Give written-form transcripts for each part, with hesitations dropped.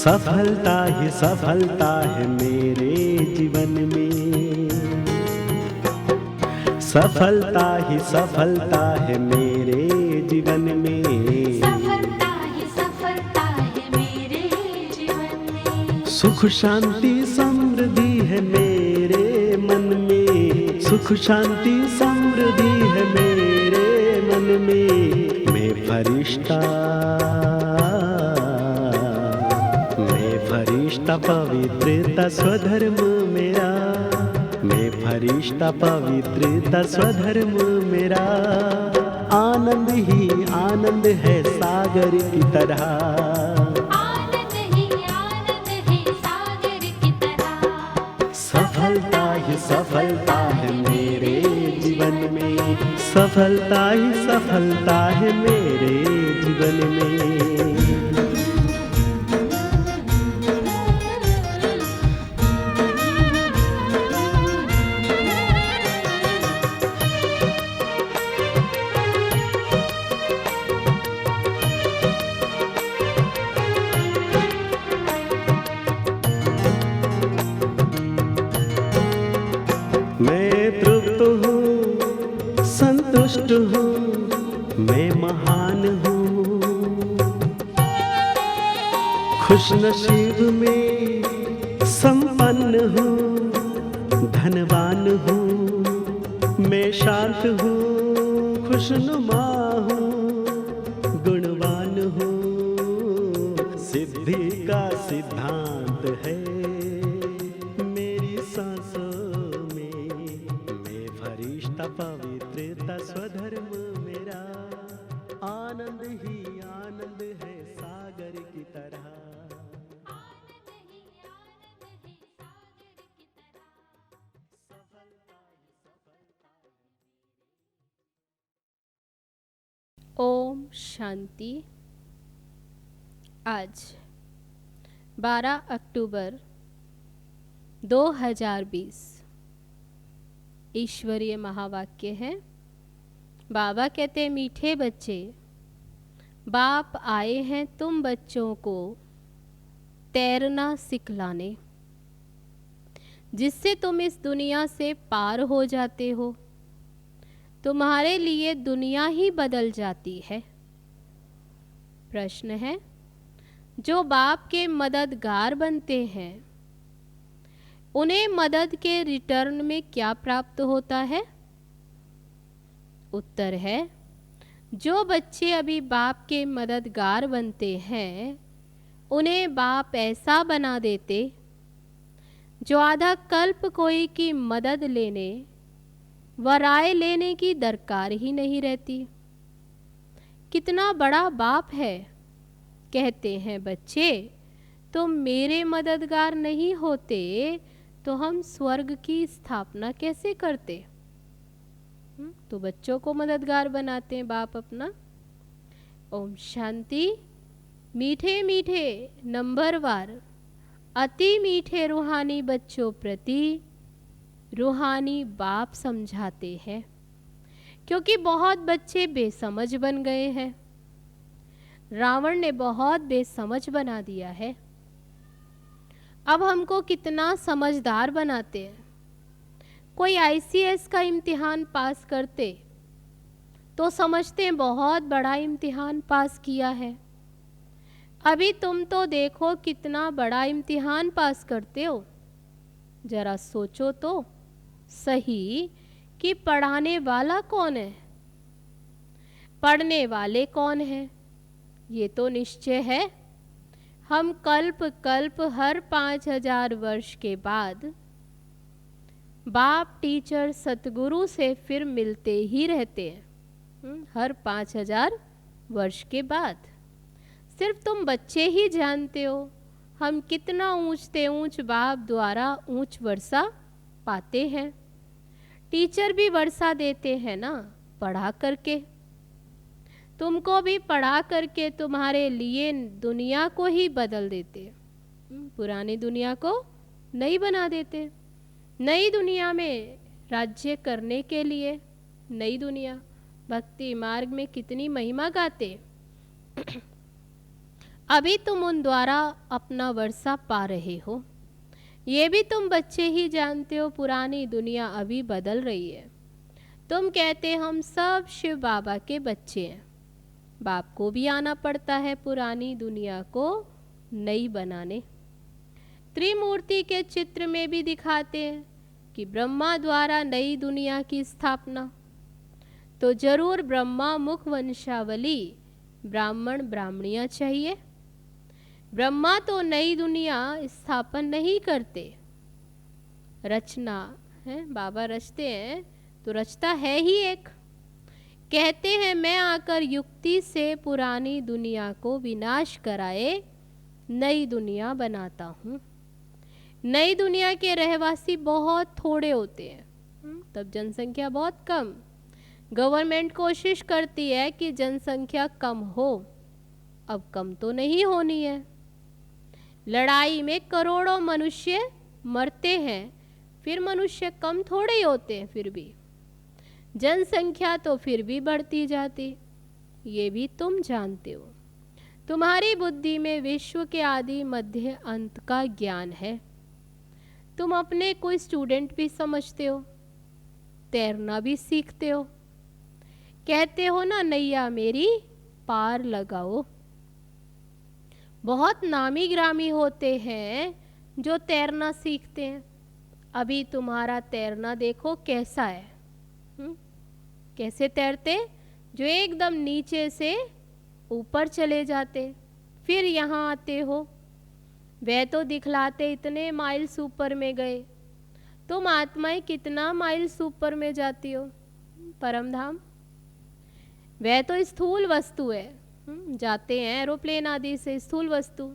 सफलता ही सफलता है मेरे जीवन में, सफलता ही सफलता है मेरे जीवन में, सफलता ही सफलता है मेरे जीवन में। सुख शांति समृद्धि है मेरे मन में, सुख शांति समृद्धि है मेरे मन में। मैं फरिश्ता पवित्रता स्वधर्म मेरा, मैं फरिश्ता पवित्रता स्वधर्म मेरा। आनंद ही आनंद है सागर की तरह, आनंद ही आनंद है सागर की तरह। सफलता ही सफलता है मेरे जीवन में, सफलता ही सफलता है मेरे जीवन में। मैं तृप्त हूँ, संतुष्ट हूँ, मैं महान हूँ, खुश नसीब में संपन्न हूँ, धनवान हूँ, मैं शांत हूँ, खुशनुमा हूँ, गुणवान हूँ। सिद्धि का सिद्धांत है मेरी सांसों में, मैं फरिश्ता पवित्रता स्वधर्म मेरा। आनंद ही आनंद है सागर की तरह, आनंद ही आनंद है सागर की तरह। सफलता ही सफलता है। ओम शांति। आज 12 अक्टूबर 2020 ईश्वरीय महावाक्य है। बाबा कहते, मीठे बच्चे, बाप आए हैं तुम बच्चों को तैरना सिखलाने, जिससे तुम इस दुनिया से पार हो जाते हो। तुम्हारे लिए दुनिया ही बदल जाती है। प्रश्न है, जो बाप के मददगार बनते हैं उन्हें मदद के रिटर्न में क्या प्राप्त होता है? उत्तर है, जो बच्चे अभी बाप के मददगार बनते हैं उन्हें बाप ऐसा बना देते जो आधा कल्प कोई की मदद लेने व राय लेने की दरकार ही नहीं रहती। कितना बड़ा बाप है। कहते हैं, बच्चे तुम मेरे मददगार नहीं होते तो हम स्वर्ग की स्थापना कैसे करते? तो बच्चों को मददगार बनाते हैं बाप अपना। ओम शांति। मीठे मीठे नंबरवार अति मीठे रूहानी बच्चों प्रति रूहानी बाप समझाते हैं, क्योंकि बहुत बच्चे बेसमझ बन गए हैं। रावण ने बहुत बेसमझ बना दिया है। अब हमको कितना समझदार बनाते हैं। कोई आईसीएस का इम्तिहान पास करते तो समझते हैं बहुत बड़ा इम्तिहान पास किया है। अभी तुम तो देखो कितना बड़ा इम्तिहान पास करते हो। जरा सोचो तो सही कि पढ़ाने वाला कौन है, पढ़ने वाले कौन है। ये तो निश्चय है, हम कल्प कल्प हर 5000 वर्ष के बाद बाप टीचर सतगुरु से फिर मिलते ही रहते हैं। हर 5000 वर्ष के बाद। सिर्फ तुम बच्चे ही जानते हो हम कितना ऊंच से ऊंच बाप द्वारा ऊंच वर्षा पाते हैं। टीचर भी वर्षा देते हैं ना, पढ़ा करके। तुमको भी पढ़ा करके तुम्हारे लिए दुनिया को ही बदल देते, पुरानी दुनिया को नई बना देते। नई दुनिया में राज्य करने के लिए नई दुनिया भक्ति मार्ग में कितनी महिमा गाते। अभी तुम उन द्वारा अपना वर्षा पा रहे हो। ये भी तुम बच्चे ही जानते हो, पुरानी दुनिया अभी बदल रही है। तुम कहते हम सब शिव बाबा के बच्चे हैं। बाप को भी आना पड़ता है पुरानी दुनिया को नई बनाने। त्रिमूर्ति के चित्र में भी दिखाते हैं कि ब्रह्मा द्वारा नई दुनिया की स्थापना, तो जरूर ब्रह्मा मुख वंशावली ब्राह्मण ब्राह्मणियाँ चाहिए। ब्रह्मा तो नई दुनिया स्थापन नहीं करते, रचना है, बाबा रचते हैं, तो रचता है ही एक। कहते हैं मैं आकर युक्ति से पुरानी दुनिया को विनाश कराए नई दुनिया बनाता हूँ। नई दुनिया के रहवासी बहुत थोड़े होते हैं, तब जनसंख्या बहुत कम। गवर्नमेंट कोशिश करती है कि जनसंख्या कम हो, अब कम तो नहीं होनी है। लड़ाई में करोड़ों मनुष्य मरते हैं, फिर मनुष्य कम थोड़े ही होते हैं, फिर भी जनसंख्या तो फिर भी बढ़ती जाती। ये भी तुम जानते हो। तुम्हारी बुद्धि में विश्व के आदि मध्य अंत का ज्ञान है। तुम अपने कोई स्टूडेंट भी समझते हो, तैरना भी सीखते हो। कहते हो ना नैया मेरी पार लगाओ। बहुत नामी ग्रामी होते हैं जो तैरना सीखते हैं। अभी तुम्हारा तैरना देखो कैसा है। कैसे तैरते, जो एकदम नीचे से ऊपर चले जाते, फिर यहाँ आते हो। वह तो दिखलाते इतने माइल्स ऊपर में गए, तुम आत्माएं कितना माइल्स ऊपर में जाती हो परम धाम। वह तो स्थूल वस्तु है, जाते हैं एरोप्लेन आदि से, स्थूल वस्तु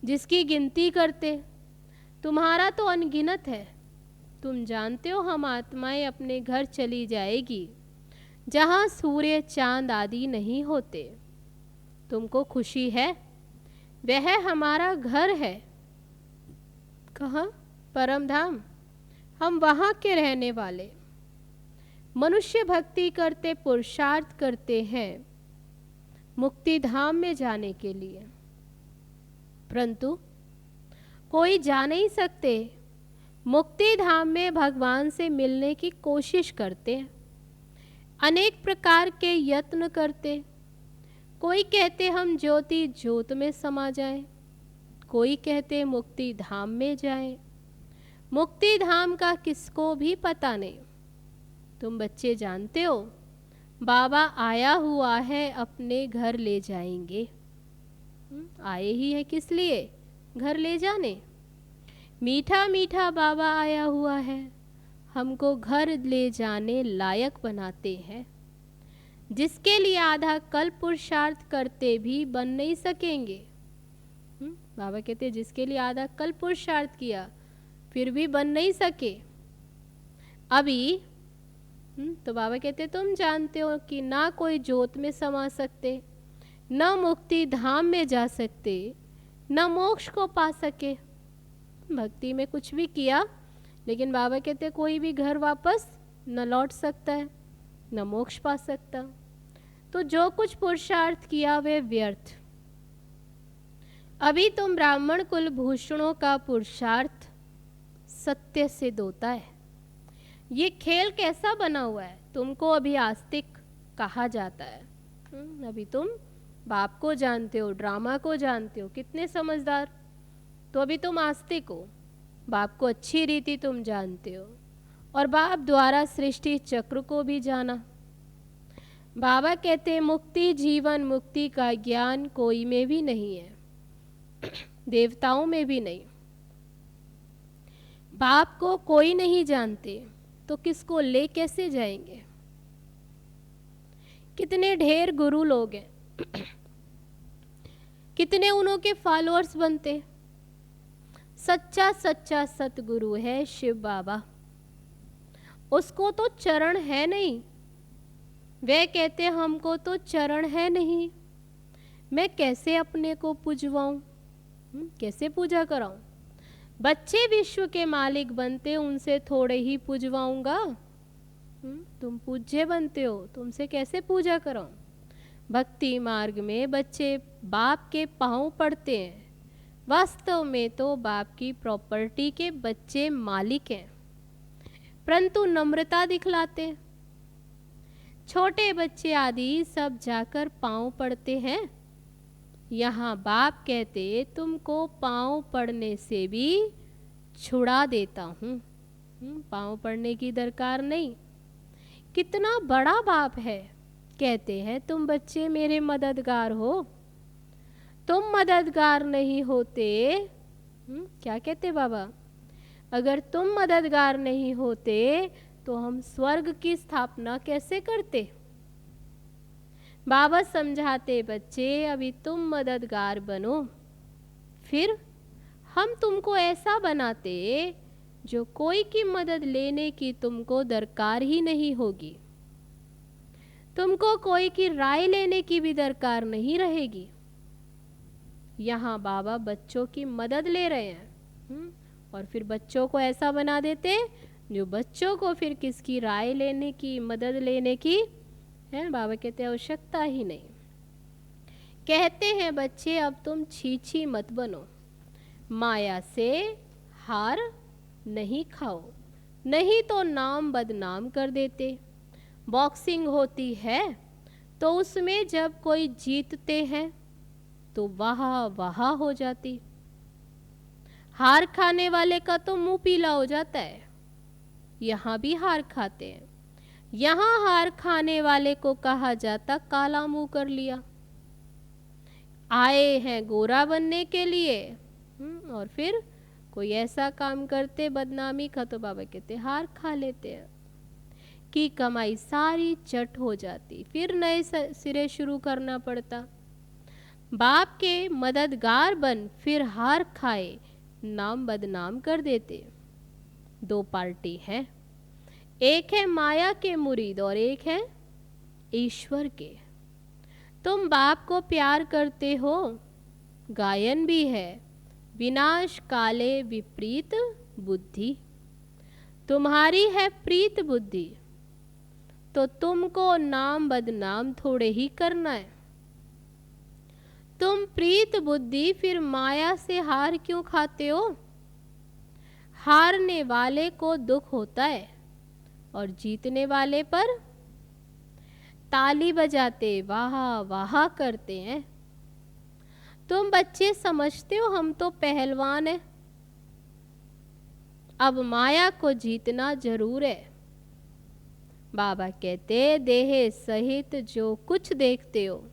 जिसकी गिनती करते। तुम्हारा तो अनगिनत है। तुम जानते हो हम आत्माएं अपने घर चली जाएगी जहाँ सूर्य चांद आदि नहीं होते। तुमको खुशी है, वह हमारा घर है। कहाँ? परम धाम। हम वहाँ के रहने वाले। मनुष्य भक्ति करते पुरुषार्थ करते हैं मुक्ति धाम में जाने के लिए, परंतु कोई जा नहीं सकते। मुक्ति धाम में भगवान से मिलने की कोशिश करते हैं, अनेक प्रकार के यत्न करते। कोई कहते हम ज्योति ज्योत में समा जाएं, कोई कहते मुक्ति धाम में जाएं। मुक्ति धाम का किसको भी पता नहीं। तुम बच्चे जानते हो बाबा आया हुआ है, अपने घर ले जाएंगे। आए ही है किस लिए? घर ले जाने। मीठा मीठा बाबा आया हुआ है, हमको घर ले जाने लायक बनाते हैं, जिसके लिए आधा कल्प पुरुषार्थ करते भी बन नहीं सकेंगे। बाबा कहते जिसके लिए आधा कल्प पुरुषार्थ किया फिर भी बन नहीं सके अभी। तो बाबा कहते तुम जानते हो कि ना कोई ज्योत में समा सकते, न मुक्ति धाम में जा सकते, न मोक्ष को पा सके। भक्ति में कुछ भी किया, लेकिन बाबा कहते कोई भी घर वापस न लौट सकता है, न मोक्ष पा सकता। तो जो कुछ पुरुषार्थ किया वे व्यर्थ। अभी तुम ब्राह्मण कुल भूषणों का पुरुषार्थ सत्य सिद्ध होता है। ये खेल कैसा बना हुआ है, तुमको अभी आस्तिक कहा जाता है। अभी तुम बाप को जानते हो, ड्रामा को जानते हो, कितने समझदार। तो अभी तुम आस्तिक हो, बाप को अच्छी रीति तुम जानते हो, और बाप द्वारा सृष्टि चक्र को भी जाना। बाबा कहते मुक्ति जीवन मुक्ति का ज्ञान कोई में भी नहीं है, देवताओं में भी नहीं। बाप को कोई नहीं जानते तो किसको ले कैसे जाएंगे? कितने ढेर गुरु लोग हैं, कितने उन्हों के फॉलोअर्स बनते। सच्चा सच्चा सतगुरु है शिव बाबा, उसको तो चरण है नहीं। वे कहते हमको तो चरण है नहीं, मैं कैसे अपने को पूजवाऊं, कैसे पूजा कराऊं? बच्चे विश्व के मालिक बनते, उनसे थोड़े ही पूजवाऊंगा। तुम पूज्य बनते हो, तुमसे कैसे पूजा कराऊं? भक्ति मार्ग में बच्चे बाप के पांव पड़ते हैं, वास्तव में तो बाप की प्रॉपर्टी के बच्चे मालिक हैं, परंतु नम्रता दिखलाते हैं। छोटे बच्चे आदि सब जाकर पांव पड़ते हैं। यहाँ बाप कहते तुमको पांव पड़ने से भी छुड़ा देता हूँ, पांव पड़ने की दरकार नहीं। कितना बड़ा बाप है। कहते हैं तुम बच्चे मेरे मददगार हो। तुम मददगार नहीं होते, क्या कहते बाबा, अगर तुम मददगार नहीं होते तो हम स्वर्ग की स्थापना कैसे करते। बाबा समझाते बच्चे अभी तुम मददगार बनो, फिर हम तुमको ऐसा बनाते जो कोई की मदद लेने की तुमको दरकार ही नहीं होगी, तुमको कोई की राय लेने की भी दरकार नहीं रहेगी। यहाँ बाबा बच्चों की मदद ले रहे हैं और फिर बच्चों को ऐसा बना देते जो बच्चों को फिर किसकी राय लेने की, मदद लेने की है, बाबा कहते हैं आवश्यकता ही नहीं। कहते हैं बच्चे अब तुम छीछी मत बनो, माया से हार नहीं खाओ, नहीं तो नाम बदनाम कर देते। बॉक्सिंग होती है तो उसमें जब कोई जीतते हैं तो वाह वाह हो जाती, हार खाने वाले का तो मुंह पीला हो जाता है। यहाँ भी हार खाते हैं, यहाँ हार खाने वाले को कहा जाता काला मुंह कर लिया। आए हैं गोरा बनने के लिए और फिर कोई ऐसा काम करते बदनामी का तो बाबा कहते हार खा लेते हैं कि कमाई सारी चट हो जाती, फिर नए सिरे शुरू करना पड़ता। बाप के मददगार बन फिर हार खाए, नाम बदनाम कर देते। दो पार्टी है, एक है माया के मुरीद और एक है ईश्वर के। तुम बाप को प्यार करते हो, गायन भी है विनाश काले विपरीत बुद्धि। तुम्हारी है प्रीत बुद्धि तो तुमको नाम बदनाम थोड़े ही करना है। तुम प्रीत बुद्धि फिर माया से हार क्यों खाते हो। हारने वाले को दुख होता है और जीतने वाले पर ताली बजाते वाह वाह करते हैं। तुम बच्चे समझते हो हम तो पहलवान हैं, अब माया को जीतना जरूर है। बाबा कहते देह सहित जो कुछ देखते हो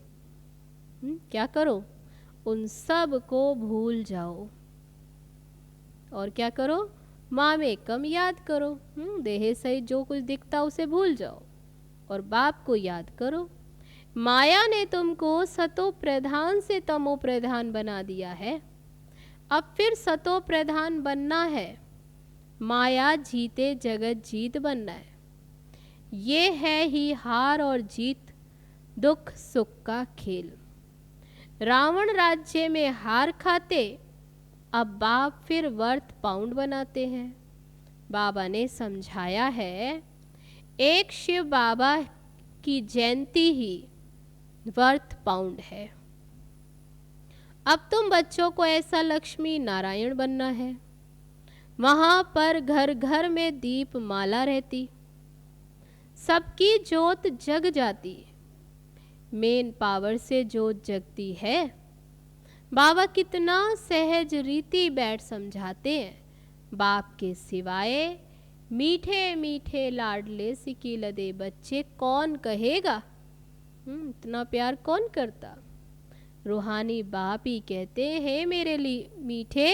क्या करो, उन सब को भूल जाओ और क्या करो, माँ में कम याद करो। देह सहित जो कुछ दिखता उसे भूल जाओ और बाप को याद करो। माया ने तुमको सतो प्रधान से तमो प्रधान बना दिया है, अब फिर सतो प्रधान बनना है। माया जीते जगत जीत बनना है। ये है ही हार और जीत, दुख सुख का खेल। रावण राज्य में हार खाते, अब बाप फिर वर्थ पाउंड बनाते हैं। बाबा ने समझाया है एक शिव बाबा की जयंती ही वर्थ पाउंड है। अब तुम बच्चों को ऐसा लक्ष्मी नारायण बनना है, वहां पर घर घर में दीप माला रहती, सबकी जोत जग जाती। मेन पावर से जोत जगती है। बाबा कितना सहज रीति बैठ समझाते हैं। बाप के सिवाय मीठे मीठे लाडले सिकी लदे बच्चे कौन कहेगा। इतना प्यार कौन करता। रूहानी बाप ही कहते हैं मेरे लिए मीठे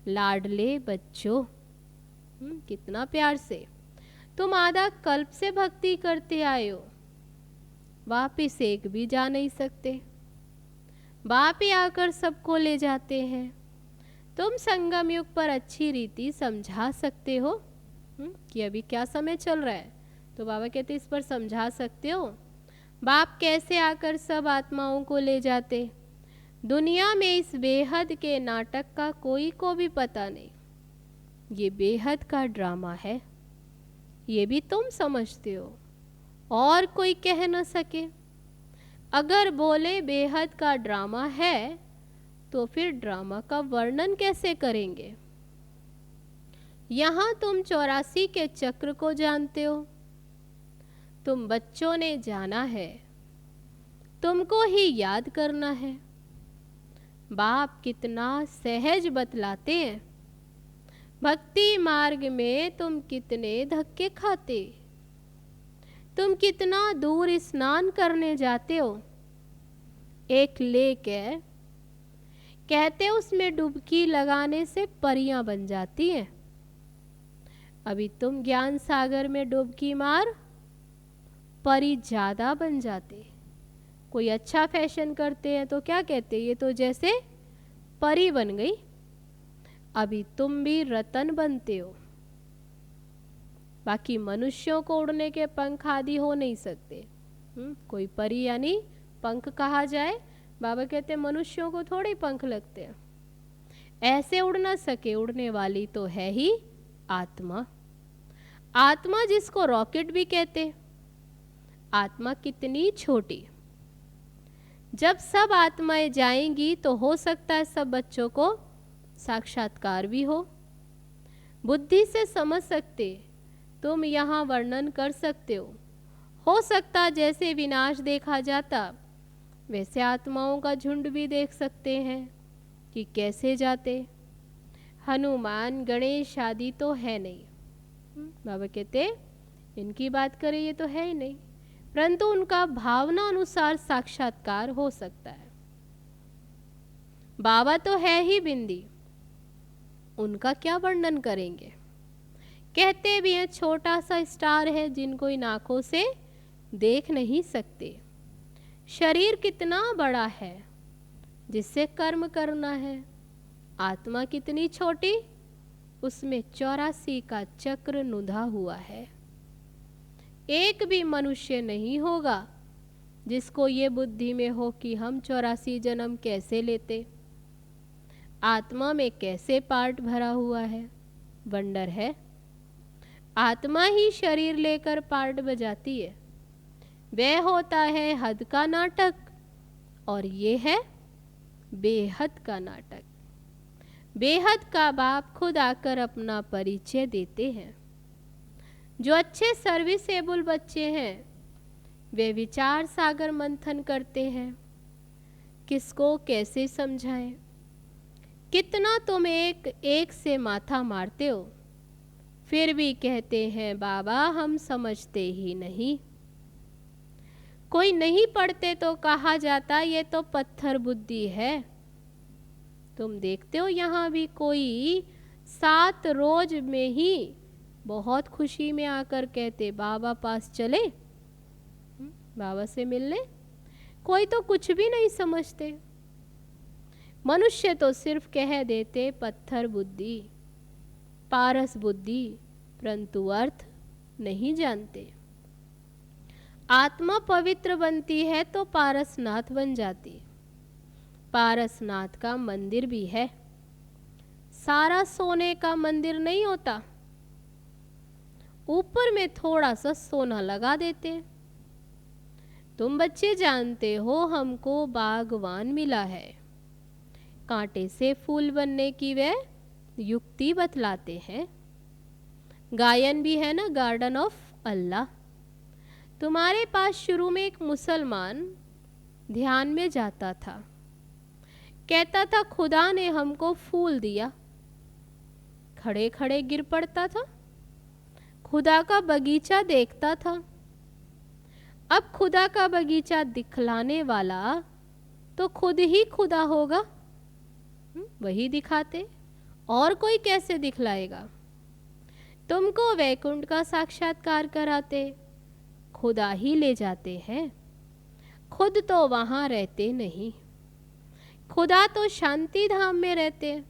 लाडले बच्चों। कितना प्यार से तुम आधा कल्प से भक्ति करते आए हो, वापिस एक भी जा नहीं सकते। बाप ही आकर सबको ले जाते हैं। तुम संगम युग पर अच्छी रीति समझा सकते हो कि अभी क्या समय चल रहा है, तो बाबा कहते इस पर समझा सकते हो। बाप कैसे आकर सब आत्माओं को ले जाते। दुनिया में इस बेहद के नाटक का कोई को भी पता नहीं। ये बेहद का ड्रामा है, ये भी तुम समझते हो और कोई कह न सके। अगर बोले बेहद का ड्रामा है तो फिर ड्रामा का वर्णन कैसे करेंगे। यहाँ तुम 84 के चक्र को जानते हो, तुम बच्चों ने जाना है, तुमको ही याद करना है। बाप कितना सहज बतलाते हैं, भक्ति मार्ग में तुम कितने धक्के खाते, तुम कितना दूर स्नान करने जाते हो। एक लेक है, कहते उसमें डुबकी लगाने से परियां बन जाती हैं। अभी तुम ज्ञान सागर में डुबकी मार, परी ज्यादा बन जाते। कोई अच्छा फैशन करते हैं तो क्या कहते, ये तो जैसे परी बन गई। अभी तुम भी रतन बनते हो। बाकी मनुष्यों को उड़ने के पंख आदि हो नहीं सकते। कोई परी यानी पंख कहा जाए, बाबा कहते मनुष्यों को थोड़े पंख लगते हैं। ऐसे उड़ ना सके, उड़ने वाली तो है ही आत्मा। आत्मा जिसको रॉकेट भी कहते। आत्मा कितनी छोटी। जब सब आत्माएं जाएंगी तो हो सकता है सब बच्चों को साक्षात्कार भी बुद्धि से समझ सकते, तुम यहाँ वर्णन कर सकते हो सकता जैसे विनाश देखा जाता वैसे आत्माओं का झुंड भी देख सकते हैं कि कैसे जाते। हनुमान गणेश आदि तो है नहीं, बाबा कहते इनकी बात करें ये तो है ही नहीं, परंतु उनका भावना अनुसार साक्षात्कार हो सकता है। बाबा तो है ही बिंदी, उनका क्या वर्णन करेंगे। कहते भी हैं छोटा सा स्टार है जिनको इन आंखों से देख नहीं सकते। शरीर कितना बड़ा है जिससे कर्म करना है। आत्मा कितनी छोटी, उसमें 84 का चक्र नुधा हुआ है। एक भी मनुष्य नहीं होगा जिसको ये बुद्धि में हो कि हम 84 जन्म कैसे लेते, आत्मा में कैसे पार्ट भरा हुआ है। वंडर है, आत्मा ही शरीर लेकर पार्ट बजाती है। वह होता है हद का नाटक और ये है बेहद का नाटक। बेहद का बाप खुद आकर अपना परिचय देते हैं। जो अच्छे सर्विसेबल बच्चे हैं वे विचार सागर मंथन करते हैं, किसको कैसे समझाएं। कितना तुम एक से माथा मारते हो, फिर भी कहते हैं बाबा हम समझते ही नहीं। कोई नहीं पढ़ते तो कहा जाता ये तो पत्थर बुद्धि है। तुम देखते हो यहाँ भी कोई 7 रोज में ही बहुत खुशी में आकर कहते बाबा पास चले, बाबा से मिलने। कोई तो कुछ भी नहीं समझते। मनुष्य तो सिर्फ कह देते पत्थर बुद्धि, पारस बुद्धि, परंतु अर्थ नहीं जानते। आत्मा पवित्र बनती है तो पारसनाथ बन जाती। पारसनाथ का मंदिर भी है, सारा सोने का मंदिर नहीं होता, ऊपर में थोड़ा सा सोना लगा देते। तुम बच्चे जानते हो हमको बागवान मिला है, कांटे से फूल बनने की वे युक्ति बतलाते हैं। गायन भी है ना, गार्डन ऑफ अल्लाह। तुम्हारे पास शुरू में एक मुसलमान ध्यान में जाता था, कहता था खुदा ने हमको फूल दिया, खड़े खड़े गिर पड़ता था। खुदा का बगीचा देखता था। अब खुदा का बगीचा दिखलाने वाला तो खुद ही खुदा होगा, वही दिखाते, और कोई कैसे दिखलाएगा। तुमको वैकुंठ का साक्षात्कार कराते, खुदा ही ले जाते हैं, खुद तो वहां रहते नहीं। खुदा तो शांति धाम में रहते हैं,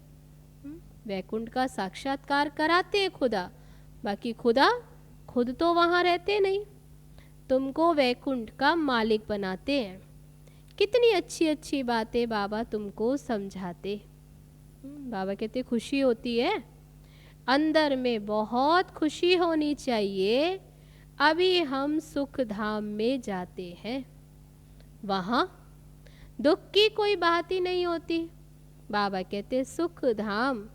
वैकुंठ का साक्षात्कार कराते हैं खुदा, बाकी खुदा खुद तो वहां रहते नहीं। तुमको वैकुंठ का मालिक बनाते हैं। कितनी अच्छी अच्छी बातें बाबा तुमको समझाते। बाबा कहते खुशी होती है, अंदर में बहुत खुशी होनी चाहिए। अभी हम सुख धाम में जाते हैं, वहाँ दुख की कोई बात ही नहीं होती। बाबा कहते सुख धाम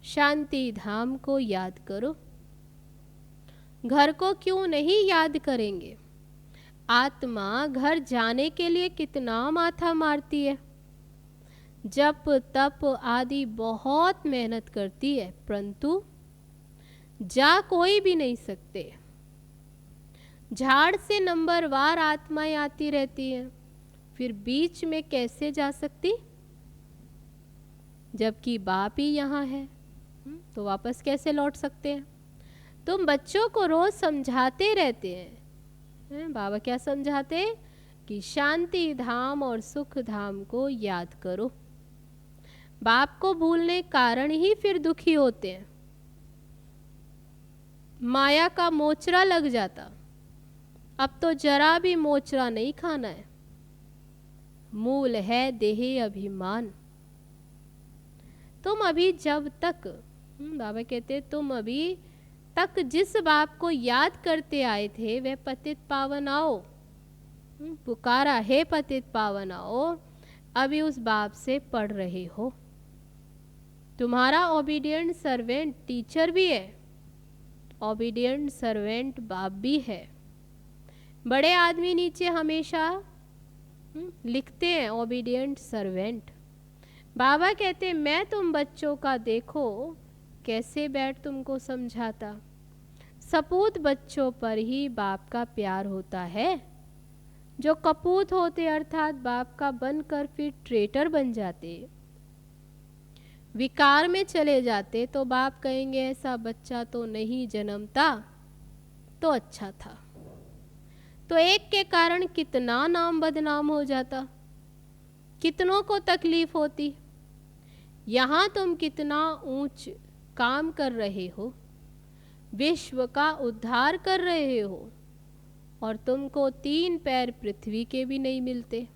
शांति धाम को याद करो। घर को क्यों नहीं याद करेंगे? आत्मा घर जाने के लिए कितना माथा मारती है, जप तप आदि बहुत मेहनत करती है, परंतु जा कोई भी नहीं सकते। झाड़ से नंबरवार आत्माएं आती रहती हैं, फिर बीच में कैसे जा सकती? जबकि बाप ही यहाँ है, तो वापस कैसे लौट सकते हैं? तुम बच्चों को रोज समझाते रहते हैं, बाबा क्या समझाते? कि शांति धाम और सुख धाम को याद करो। बाप को भूलने कारण ही फिर दुखी होते हैं। माया का मोचरा लग जाता, अब तो जरा भी मोचरा नहीं खाना है। मूल है देह अभिमान। तुम अभी जब तक बाबा कहते तुम अभी तक जिस बाप को याद करते आए थे वह पतित पावन आओ, पुकारा है पतित पावन आओ, अभी उस बाप से पढ़ रहे हो। तुम्हारा ओबीडियंट सर्वेंट टीचर भी है, ओबीडियंट सर्वेंट बाप भी है। बड़े आदमी नीचे हमेशा लिखते हैं ओबीडियंट सर्वेंट। बाबा कहते मैं तुम बच्चों का देखो कैसे बैठ तुमको समझाता। सपूत बच्चों पर ही बाप का प्यार होता है। जो कपूत होते अर्थात बाप का बनकर फिर ट्रेटर बन जाते, विकार में चले जाते, तो बाप कहेंगे ऐसा बच्चा तो नहीं जन्मता तो अच्छा था। तो एक के कारण कितना नाम बदनाम हो जाता, कितनों को तकलीफ होती। यहाँ तुम कितना ऊंच काम कर रहे हो, विश्व का उद्धार कर रहे हो, और तुमको 3 पैर पृथ्वी के भी नहीं मिलते।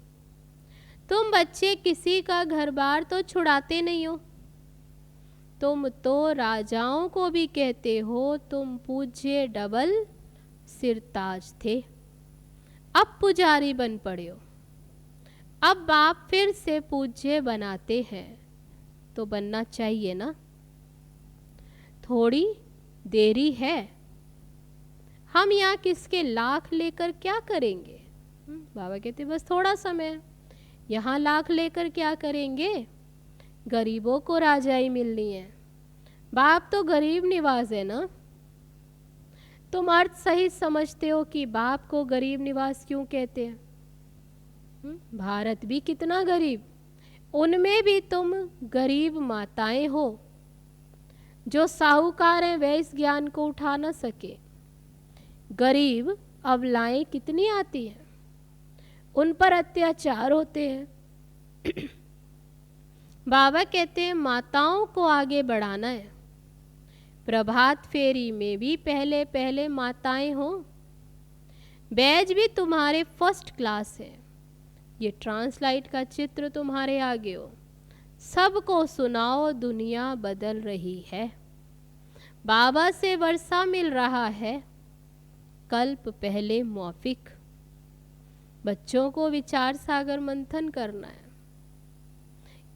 तुम बच्चे किसी का घर बार तो छुड़ाते नहीं हो, तुम तो राजाओं को भी कहते हो तुम पूज्य डबल सिरताज थे, अब पुजारी बन पड़े हो। अब बाप फिर से पूज्य बनाते हैं, तो बनना चाहिए ना। थोड़ी देरी है, हम यहाँ किसके लाख लेकर क्या करेंगे? बाबा कहते बस थोड़ा समय, यहाँ लाख लेकर क्या करेंगे? गरीबों को राजाई मिलनी है। बाप तो गरीब निवास है ना। तुम अर्थ सही समझते हो कि बाप को गरीब निवास क्यों कहते हैं? भारत भी कितना गरीब, उनमें भी तुम गरीब माताएं हो। जो साहूकार हैं वे इस ज्ञान को उठा न सके। गरीब अबलाएं कितनी आती हैं, उन पर अत्याचार होते हैं। बाबा कहते हैं माताओं को आगे बढ़ाना है। प्रभात फेरी में भी पहले पहले माताएं हो। बैज भी तुम्हारे फर्स्ट क्लास है। ये ट्रांसलाइट का चित्र तुम्हारे आगे हो। सबको सुनाओ, दुनिया बदल रही है। बाबा से वर्षा मिल रहा है, कल्प पहले मौफिक। बच्चों को विचार सागर मंथन करना है,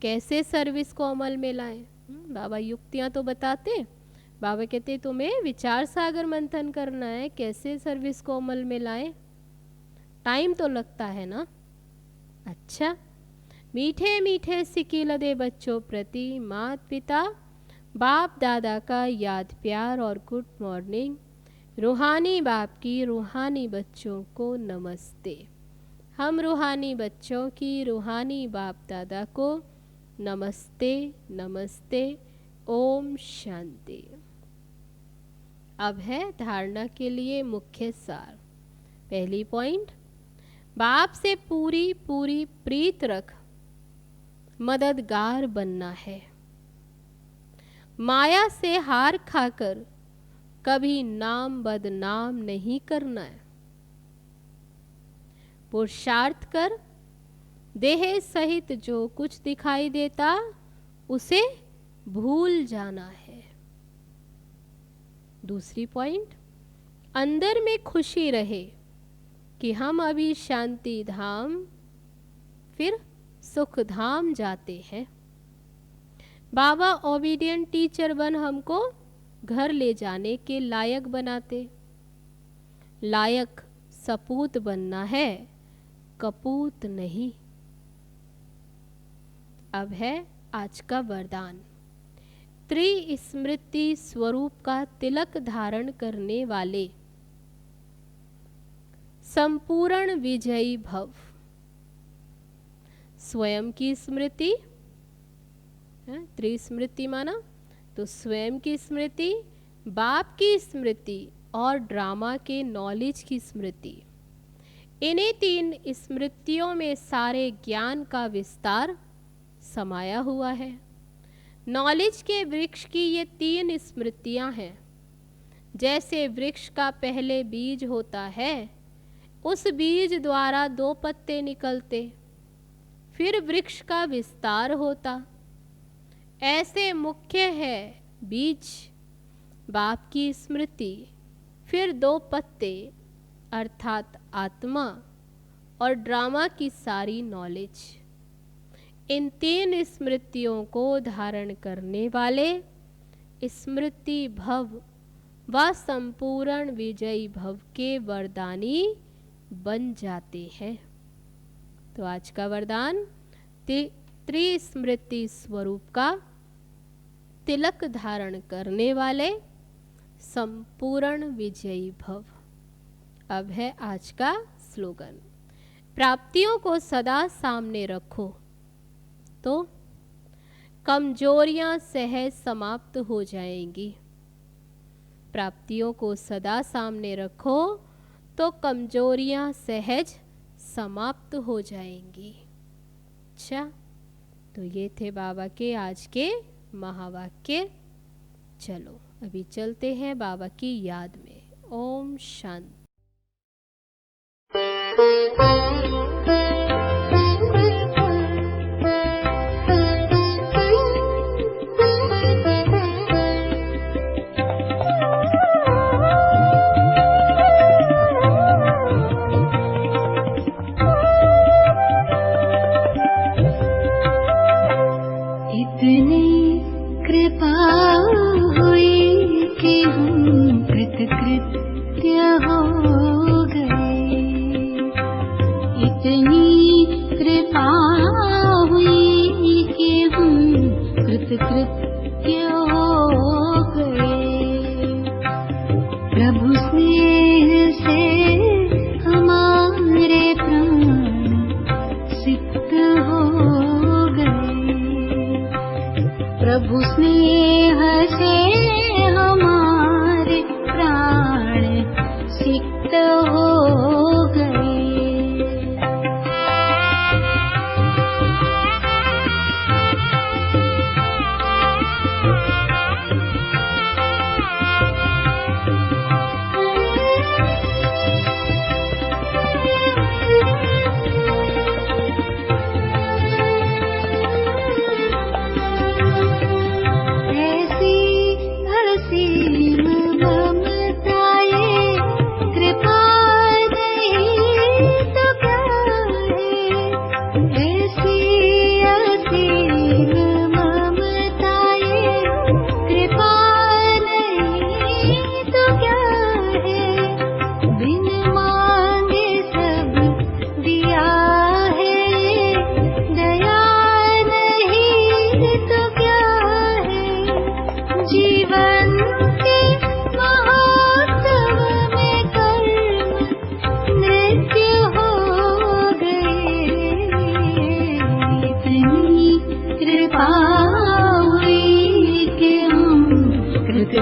कैसे सर्विस को अमल में लाएं। बाबा युक्तियां तो बताते, बाबा कहते तुम्हें विचार सागर मंथन करना है, कैसे सर्विस को अमल में लाएं। टाइम तो लगता है ना। अच्छा, मीठे मीठे सिकील दे बच्चों प्रति माता पिता बाप दादा का याद प्यार और गुड मॉर्निंग। रूहानी बाप की रूहानी बच्चों को नमस्ते। हम रूहानी बच्चों की रूहानी बाप दादा को नमस्ते नमस्ते। ओम शांति। अब है धारणा के लिए मुख्य सार। पहली पॉइंट, बाप से पूरी पूरी प्रीत रख, मददगार बनना है। माया से हार खाकर कभी नाम बदनाम नहीं करना है। पुरुषार्थ कर, देह सहित जो कुछ दिखाई देता उसे भूल जाना है। दूसरी पॉइंट, अंदर में खुशी रहे कि हम अभी शांति धाम फिर सुख धाम जाते हैं। बाबा ओबीडियंट टीचर बन हमको घर ले जाने के लायक बनाते। लायक सपूत बनना है, कपूत नहीं। अब है आज का वरदान। त्रिस्मृति स्वरूप का तिलक धारण करने वाले संपूर्ण विजयी भव। स्वयं की स्मृति, त्रिस्मृति माना तो स्वयं की स्मृति, बाप की स्मृति और ड्रामा के नॉलेज की स्मृति। इन्हीं तीन स्मृतियों में सारे ज्ञान का विस्तार समाया हुआ है। नॉलेज के वृक्ष की ये तीन स्मृतियां हैं। जैसे वृक्ष का पहले बीज होता है, उस बीज द्वारा 2 पत्ते निकलते, फिर वृक्ष का विस्तार होता। ऐसे मुख्य है बीज बाप की स्मृति, फिर 2 पत्ते अर्थात आत्मा और ड्रामा की सारी नॉलेज। इन 3 स्मृतियों को धारण करने वाले स्मृति भव व संपूर्ण विजयी भव के वरदानी बन जाते हैं। तो आज का वरदान त्रिस्मृति स्वरूप का तिलक धारण करने वाले संपूर्ण विजयी भव। अब है आज का स्लोगन। प्राप्तियों को सदा सामने रखो तो कमजोरियां सहज समाप्त हो जाएंगी। प्राप्तियों को सदा सामने रखो तो कमजोरियां सहज समाप्त हो जाएंगी। अच्छा, तो ये थे बाबा के आज के महावाक्य। चलो अभी चलते हैं बाबा की याद में। ओम शांति।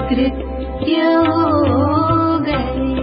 कृत्य हो गए।